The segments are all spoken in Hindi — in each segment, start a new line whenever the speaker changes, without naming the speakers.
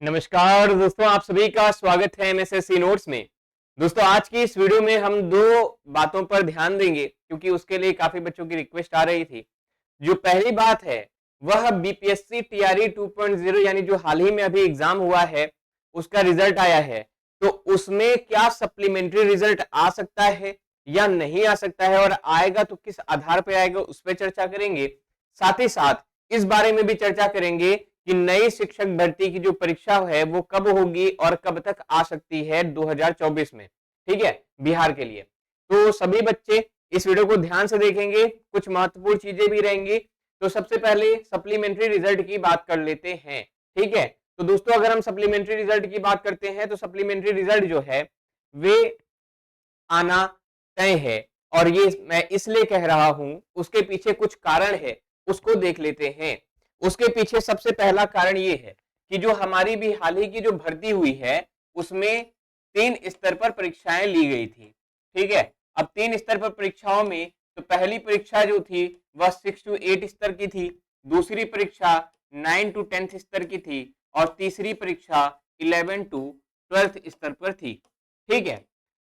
नमस्कार दोस्तों, आप सभी का स्वागत है एमएसएससी नोट्स में। दोस्तों, आज की इस वीडियो में हम दो बातों पर ध्यान देंगे क्योंकि उसके लिए काफी बच्चों की रिक्वेस्ट आ रही थी। जो पहली बात है वह बीपीएससी टीआरई 2.0 यानी जो हाल ही में अभी एग्जाम हुआ है उसका रिजल्ट आया है। तो उसमें क्या सप्लीमेंट्री रिजल्ट आ सकता है या नहीं आ सकता है, और आएगा तो किस आधार पर आएगा, उस पर चर्चा करेंगे। साथ ही साथ इस बारे में भी चर्चा करेंगे कि नई शिक्षक भर्ती की जो परीक्षा है वो कब होगी और कब तक आ सकती है 2024 में। ठीक है, बिहार के लिए। तो सभी बच्चे इस वीडियो को ध्यान से देखेंगे, कुछ महत्वपूर्ण चीजें भी रहेंगी। तो सबसे पहले सप्लीमेंट्री रिजल्ट की बात कर लेते हैं। ठीक है, तो दोस्तों अगर हम सप्लीमेंट्री रिजल्ट की बात करते हैं तो सप्लीमेंट्री रिजल्ट जो है वे आना तय है। और ये मैं इसलिए कह रहा हूं, उसके पीछे कुछ कारण है, उसको देख लेते हैं। उसके पीछे सबसे पहला कारण ये है कि जो हमारी भी हाल ही की जो भर्ती हुई है उसमें 3 स्तर पर परीक्षाएं ली गई थी। ठीक है, अब 3 स्तर पर परीक्षाओं में तो पहली परीक्षा जो थी वह 6 to 8 स्तर की थी, दूसरी परीक्षा 9 to 10th स्तर की थी और तीसरी परीक्षा 11 to 12th स्तर पर थी। ठीक है,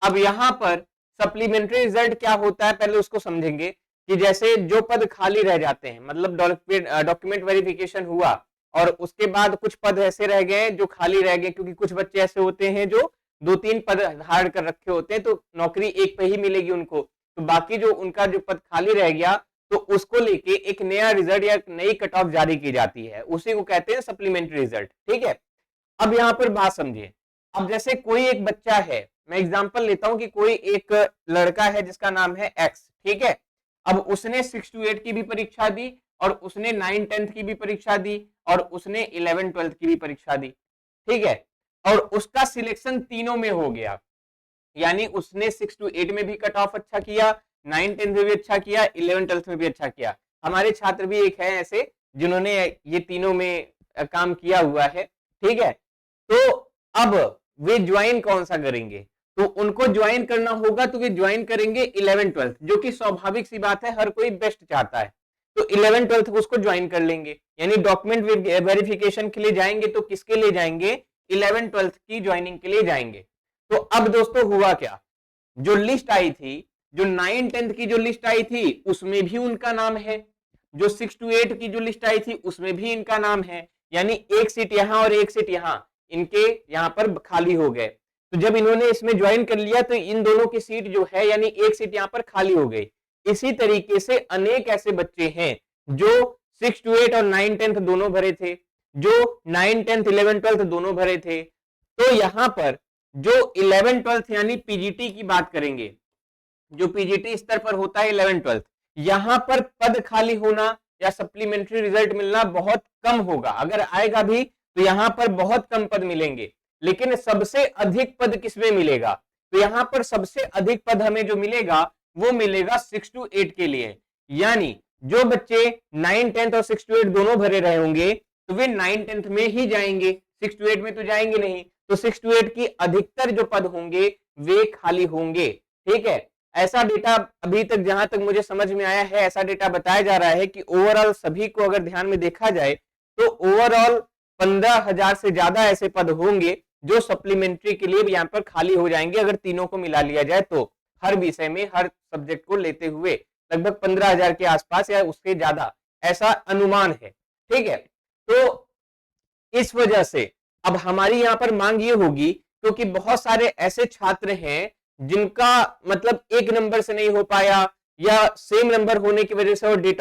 अब यहां पर सप्लीमेंट्री रिजल्ट क्या होता है पहले उसको समझेंगे कि जैसे जो पद खाली रह जाते हैं, मतलब डॉक्यूमेंट वेरिफिकेशन हुआ और उसके बाद कुछ पद ऐसे रह गए जो खाली रह गए, क्योंकि कुछ बच्चे ऐसे होते हैं जो 2-3 पद धारण कर रखे होते हैं तो नौकरी एक पे ही मिलेगी उनको, तो बाकी जो उनका जो पद खाली रह गया तो उसको लेके एक नया रिजल्ट या नई कट ऑफ जारी की जाती है, उसी को कहते हैं सप्लीमेंट्री रिजल्ट। ठीक है, अब यहां पर बात समझिए। अब जैसे कोई एक बच्चा है, मैं एग्जांपल लेता हूं कि कोई एक लड़का है जिसका नाम है एक्स। ठीक है, अब उसने 6 to 8 की भी परीक्षा दी और उसने 9-10th की भी परीक्षा दी और उसने 11-12th की भी परीक्षा दी। ठीक है, और उसका सिलेक्शन तीनों में हो गया, यानी उसने 6 to 8 में भी कट ऑफ अच्छा किया, 9-10th में भी अच्छा किया, 11-12th में भी अच्छा किया। हमारे छात्र भी एक है ऐसे जिन्होंने ये तीनों में काम किया हुआ है। ठीक है, तो अब वे ज्वाइन कौन सा करेंगे, तो उनको ज्वाइन करना होगा तो वे ज्वाइन करेंगे 11-12th, जो कि स्वाभाविक सी बात है, हर कोई बेस्ट चाहता है। तो 11-12th उसको ज्वाइन कर लेंगे, यानी डॉक्यूमेंट वेरिफिकेशन के लिए जाएंगे तो किसके लिए जाएंगे, 11-12th की ज्वाइनिंग के लिए जाएंगे। तो अब दोस्तों हुआ क्या, जो लिस्ट आई थी, जो 9-10th की जो लिस्ट आई थी उसमें भी उनका नाम है, जो 6 to 8 की जो लिस्ट आई थी उसमें भी इनका नाम है, यानी एक सीट यहां और एक सीट यहां, इनके यहां पर खाली हो गए। तो जब इन्होंने इसमें ज्वाइन कर लिया तो इन दोनों की सीट जो है, यानी एक सीट यहां पर खाली हो गई। इसी तरीके से अनेक ऐसे बच्चे हैं जो 6 to 8 और 9-10th दोनों भरे थे, जो 9-10th 11-12th दोनों भरे थे। तो यहां पर जो 11-12th यानी पीजीटी की बात करेंगे, जो पीजीटी स्तर पर होता है 11-12th, यहां पर पद खाली होना या सप्लीमेंट्री रिजल्ट मिलना बहुत कम होगा, अगर आएगा भी तो यहां पर बहुत कम पद मिलेंगे। लेकिन सबसे अधिक पद किसमें मिलेगा, तो यहां पर सबसे अधिक पद हमें जो मिलेगा वो मिलेगा 6 to 8 के लिए, यानी जो बच्चे 9-10th और 6 to 8 दोनों भरे रहे होंगे तो वे 9-10th में ही जाएंगे, 6 to 8 में तो जाएंगे नहीं। तो 6 to 8 की अधिकतर जो पद होंगे वे खाली होंगे। ठीक है, ऐसा डेटा अभी तक जहां तक मुझे समझ में आया है, ऐसा डेटा बताया जा रहा है कि ओवरऑल सभी को अगर ध्यान में देखा जाए तो ओवरऑल 15,000 से ज्यादा ऐसे पद होंगे जो सप्लीमेंट्री के लिए यहाँ पर खाली हो जाएंगे, अगर तीनों को मिला लिया जाए तो। हर विषय में, हर सब्जेक्ट को लेते हुए लगभग 15,000 के आसपास या उससे ज्यादा, ऐसा अनुमान है। ठीक है, तो इस वजह से अब हमारी यहाँ पर मांग ये होगी, क्योंकि बहुत सारे ऐसे छात्र हैं जिनका मतलब एक नंबर से नहीं हो पाया या सेम नंबर होने की वजह से और डेट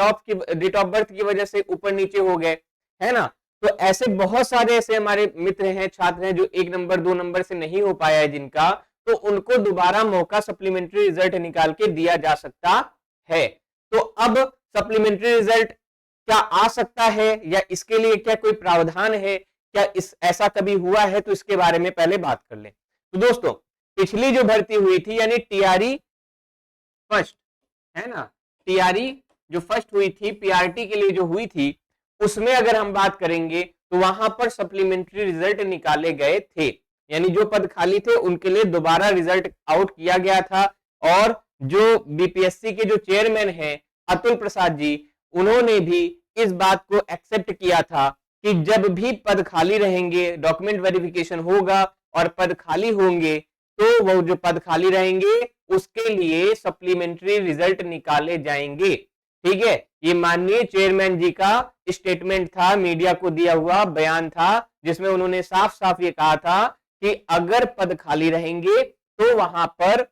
ऑफ बर्थ की वजह से ऊपर नीचे हो गए, है ना। तो ऐसे बहुत सारे ऐसे हमारे मित्र हैं, छात्र हैं जो 1 नंबर 2 नंबर से नहीं हो पाया है जिनका, तो उनको दोबारा मौका सप्लीमेंट्री रिजल्ट निकाल के दिया जा सकता है। तो अब सप्लीमेंट्री रिजल्ट क्या आ सकता है या इसके लिए क्या कोई प्रावधान है, क्या इस ऐसा कभी हुआ है, तो इसके बारे में पहले बात कर लें। तो दोस्तों पिछली जो भर्ती हुई थी यानी टीआरई फर्स्ट, है ना, टीआरई जो फर्स्ट हुई थी, पीआरटी के लिए जो हुई थी, उसमें अगर हम बात करेंगे तो वहां पर सप्लीमेंट्री रिजल्ट निकाले गए थे, यानी जो पद खाली थे उनके लिए दोबारा रिजल्ट आउट किया गया था। और जो बीपीएससी के जो चेयरमैन हैं अतुल प्रसाद जी, उन्होंने भी इस बात को एक्सेप्ट किया था कि जब भी पद खाली रहेंगे, डॉक्यूमेंट वेरिफिकेशन होगा और पद खाली होंगे, तो वो जो पद खाली रहेंगे उसके लिए सप्लीमेंट्री रिजल्ट निकाले जाएंगे। ठीक है, ये माननीय चेयरमैन जी का स्टेटमेंट था, मीडिया को दिया हुआ बयान था, जिसमें उन्होंने साफ साफ ये कहा था कि अगर पद खाली रहेंगे तो वहां पर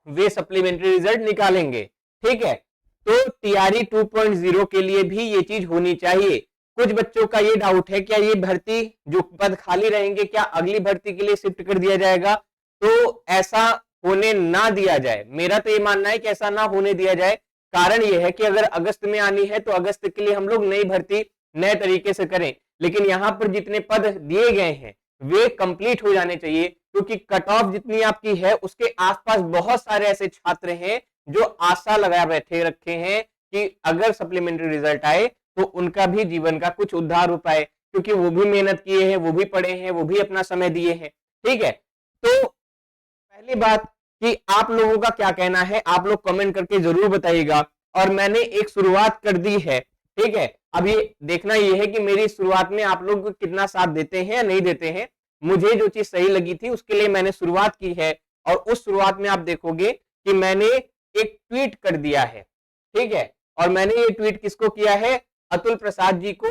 वे सप्लीमेंट्री रिजल्ट निकालेंगे। ठीक है, तो टीआरई 2.0 के लिए भी ये चीज होनी चाहिए। कुछ बच्चों का ये डाउट है, क्या ये भर्ती जो पद खाली रहेंगे क्या अगली भर्ती के लिए शिफ्ट कर दिया जाएगा? तो ऐसा होने ना दिया जाए। मेरा तो ये मानना है कि ऐसा ना होने दिया जाए। कारण यह है कि अगर अगस्त में आनी है तो अगस्त के लिए हम लोग नई भर्ती नए तरीके से करें, लेकिन यहां पर जितने पद दिए गए हैं वे कंप्लीट हो जाने चाहिए, क्योंकि कट ऑफ जितनी आपकी है उसके आसपास बहुत सारे ऐसे छात्र हैं जो आशा लगा बैठे रखे हैं कि अगर सप्लीमेंट्री रिजल्ट आए तो उनका भी जीवन का कुछ उद्धार हो पाए, क्योंकि वो भी मेहनत किए हैं, वो भी पढ़े हैं, वो भी अपना समय दिए हैं। ठीक है, तो पहली बात कि आप लोगों का क्या कहना है, आप लोग कमेंट करके जरूर बताइएगा। और मैंने एक शुरुआत कर दी है। ठीक है, अब ये देखना ये है कि मेरी शुरुआत में आप लोग कितना साथ देते हैं या नहीं देते हैं। मुझे जो चीज सही लगी थी उसके लिए मैंने शुरुआत की है, और उस शुरुआत में आप देखोगे कि मैंने एक ट्वीट कर दिया है। ठीक है, और मैंने ये ट्वीट किसको किया है? अतुल प्रसाद जी को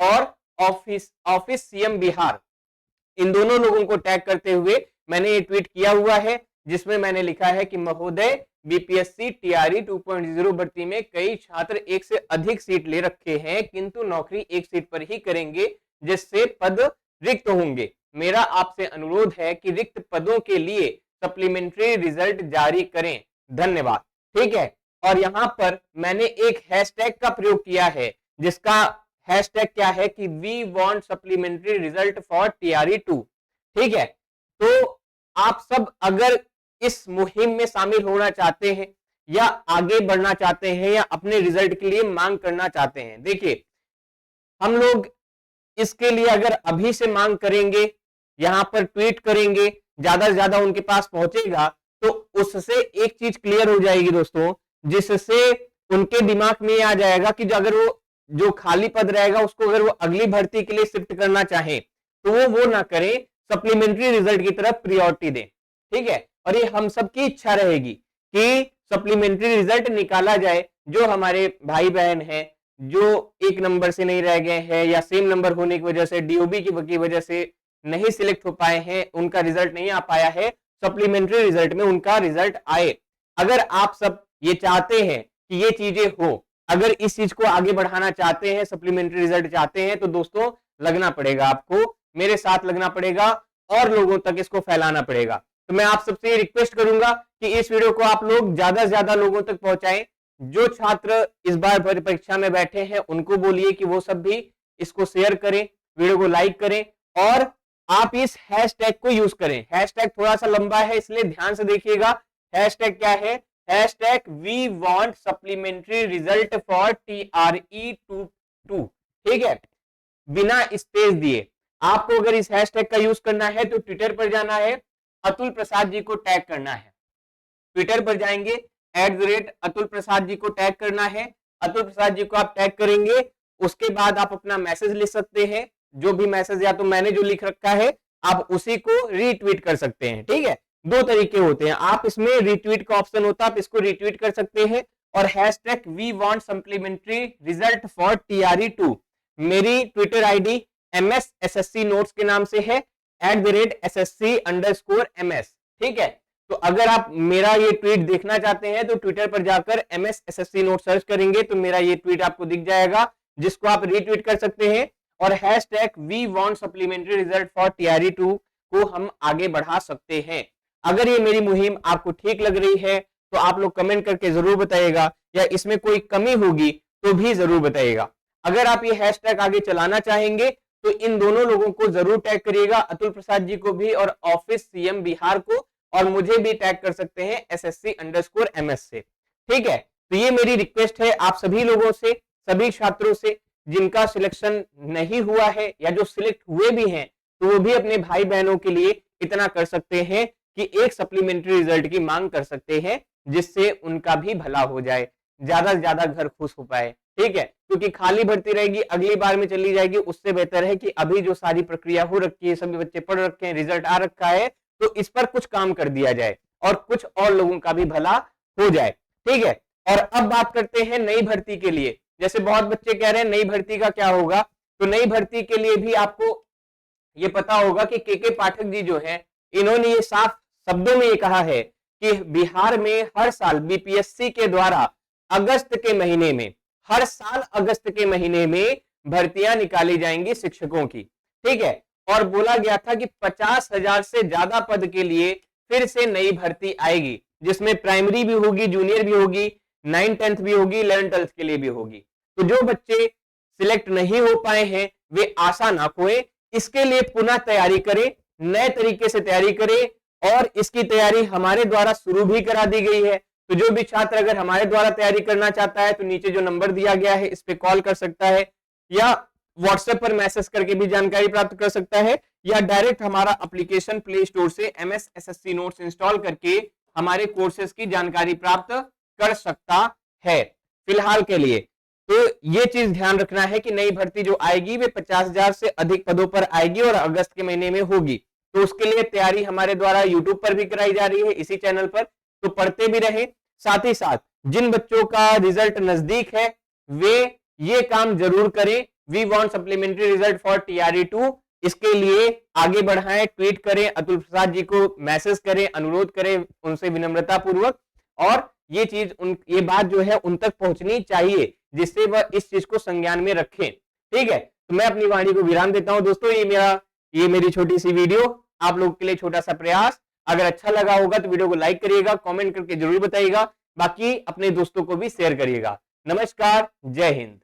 और ऑफिस सीएम बिहार, इन दोनों लोगों को टैग करते हुए मैंने ये ट्वीट किया हुआ है, जिसमें मैंने लिखा है कि महोदय, बीपीएससी टीआरई 2.0 भर्ती में कई छात्र एक से अधिक सीट ले रखे हैं, किंतु नौकरी एक सीट पर ही करेंगे, जिससे पद रिक्त होंगे। मेरा आपसे अनुरोध है कि रिक्त पदों के लिए सप्लीमेंट्री रिजल्ट जारी करें। धन्यवाद। ठीक है, और यहां पर मैंने एक हैशटैग का प्रयोग किया है, जिसका हैशटैग क्या है कि we want supplementary result for TRE 2। ठीक है, तो आप सब अगर इस मुहिम में शामिल होना चाहते हैं या आगे बढ़ना चाहते हैं या अपने रिजल्ट के लिए मांग करना चाहते हैं, देखिए हम लोग इसके लिए अगर अभी से मांग करेंगे, यहां पर ट्वीट करेंगे, ज्यादा से ज्यादा उनके पास पहुंचेगा, तो उससे एक चीज क्लियर हो जाएगी दोस्तों, जिससे उनके दिमाग में आ जाएगा कि जो अगर वो जो खाली पद रहेगा उसको अगर वो अगली भर्ती के लिए शिफ्ट करना चाहे तो वो ना करें, सप्लीमेंट्री रिजल्ट की तरफ प्रियोरिटी दें। ठीक है, और ये हम सबकी इच्छा रहेगी कि सप्लीमेंट्री रिजल्ट निकाला जाए। जो हमारे भाई बहन हैं जो एक नंबर से नहीं रह गए हैं या सेम नंबर होने की वजह से डीओबी की वजह से नहीं सिलेक्ट हो पाए हैं, उनका रिजल्ट नहीं आ पाया है, सप्लीमेंट्री रिजल्ट में उनका रिजल्ट आए। अगर आप सब ये चाहते हैं कि ये चीजें हो, अगर इस चीज को आगे बढ़ाना चाहते हैं, सप्लीमेंट्री रिजल्ट चाहते हैं, तो दोस्तों लगना पड़ेगा, आपको मेरे साथ लगना पड़ेगा और लोगों तक इसको फैलाना पड़ेगा। तो मैं आप सबसे रिक्वेस्ट करूंगा कि इस वीडियो को आप लोग ज्यादा से ज्यादा लोगों तक पहुंचाएं। जो छात्र इस बार परीक्षा में बैठे हैं उनको बोलिए कि वो सब भी इसको शेयर करें, वीडियो को लाइक करें, और आप इस हैशटैग को यूज करें। हैशटैग थोड़ा सा लंबा है इसलिए ध्यान से देखिएगा। हैशटैग क्या है? Hashtag we want supplementary result for TRE 2। ठीक है, बिना स्पेस दिए। आपको अगर इस हैशटैग का यूज करना है तो ट्विटर पर जाना है, अतुल प्रसाद जी को टैग करना है। ट्विटर पर जाएंगे, @अतुल प्रसाद जी को टैग करना है। अतुल प्रसाद जी को आप टैग करेंगे, उसके बाद आप अपना मैसेज लिख सकते हैं, जो भी मैसेज या तो मैंने जो लिख रखा है आप उसी को रीट्वीट कर सकते हैं। ठीक है, दो तरीके होते हैं, आप इसमें रीट्वीट का ऑप्शन होता है, आप इसको रीट्वीट कर सकते हैं, और hashtag we want supplementary result for TRE 2। मेरी ट्विटर आईडी MSSSC नोट्स के नाम से है, @SSC_MS। ठीक है, तो अगर आप मेरा ये ट्वीट देखना चाहते हैं तो ट्विटर पर जाकर MSSSC नोट सर्च करेंगे तो मेरा ये ट्वीट आपको दिख जाएगा, जिसको आप रीट्वीट कर सकते हैं, और hashtag we want supplementary result for TRE 2 को हम आगे बढ़ा सकते हैं। अगर ये मेरी मुहिम आपको ठीक लग रही है तो आप लोग कमेंट करके जरूर बताइएगा, या इसमें कोई कमी होगी तो भी जरूर बताइएगा। अगर आप ये हैशटैग आगे चलाना चाहेंगे तो इन दोनों लोगों को जरूर टैग करिएगा, अतुल प्रसाद जी को भी और ऑफिस सीएम बिहार को, और मुझे भी टैग कर सकते हैं SSC_MS से। ठीक है, तो ये मेरी रिक्वेस्ट है आप सभी लोगों से, सभी छात्रों से जिनका सिलेक्शन नहीं हुआ है या जो सिलेक्ट हुए भी हैं, तो वो भी अपने भाई बहनों के लिए इतना कर सकते हैं कि एक सप्लीमेंट्री रिजल्ट की मांग कर सकते हैं, जिससे उनका भी भला हो जाए, ज्यादा से ज्यादा घर खुश हो पाए। ठीक है, क्योंकि खाली भर्ती रहेगी अगली बार में चली जाएगी, उससे बेहतर है कि अभी जो सारी प्रक्रिया हो रखी है, सभी बच्चे पढ़ रखे हैं, रिजल्ट आ रखा है, तो इस पर कुछ काम कर दिया जाए और कुछ और लोगों का भी भला हो जाए। ठीक है, और अब बात करते हैं नई भर्ती के लिए। जैसे बहुत बच्चे कह रहे हैं नई भर्ती का क्या होगा, तो नई भर्ती के लिए भी आपको ये पता होगा कि के पाठक जी जो है, इन्होंने ये साफ शब्दों में ये कहा है कि बिहार में हर साल बीपीएससी के द्वारा अगस्त के महीने में, हर साल अगस्त के महीने में भर्तियां निकाली जाएंगी शिक्षकों की। ठीक है, और बोला गया था कि 50,000 से ज्यादा पद के लिए फिर से नई भर्ती आएगी, जिसमें प्राइमरी भी होगी, जूनियर भी होगी, 9th 10th भी होगी, 11th 12th के लिए भी होगी। तो जो बच्चे सिलेक्ट नहीं हो पाए हैं वे आशा ना खोए, इसके लिए पुनः तैयारी करें, नए तरीके से तैयारी करें, और इसकी तैयारी हमारे द्वारा शुरू भी करा दी गई है। तो जो भी छात्र अगर हमारे द्वारा तैयारी करना चाहता है तो नीचे जो नंबर दिया गया है इस पे कॉल कर सकता है, या व्हाट्सएप पर मैसेज करके भी जानकारी प्राप्त कर सकता है, या डायरेक्ट हमारा एप्लीकेशन प्ले स्टोर से MS SSC नोट्स इंस्टॉल करके हमारे कोर्सेज की जानकारी प्राप्त कर सकता है। फिलहाल के लिए तो ये चीज ध्यान रखना है कि नई भर्ती जो आएगी वे 50,000 से अधिक पदों पर आएगी और अगस्त के महीने में होगी। तो उसके लिए तैयारी हमारे द्वारा यूट्यूब पर भी कराई जा रही है, इसी चैनल पर, तो पढ़ते भी रहे। साथ ही साथ जिन बच्चों का रिजल्ट नजदीक है वे ये काम जरूर करें। We want supplementary result for TRE2, इसके लिए आगे बढ़ाएं, ट्वीट करें, अतुल प्रसाद जी को मैसेज करें, अनुरोध करें उनसे विनम्रता पूर्वक, और ये बात जो है उन तक पहुंचनी चाहिए जिससे वह इस चीज को संज्ञान में रखें। ठीक है, तो मैं अपनी वाणी को विराम देता हूं दोस्तों। ये मेरी छोटी सी वीडियो आप लोगों के लिए छोटा सा प्रयास। अगर अच्छा लगा होगा तो वीडियो को लाइक करिएगा, कमेंट करके जरूर बताइएगा, बाकी अपने दोस्तों को भी शेयर करिएगा। नमस्कार, जय हिंद।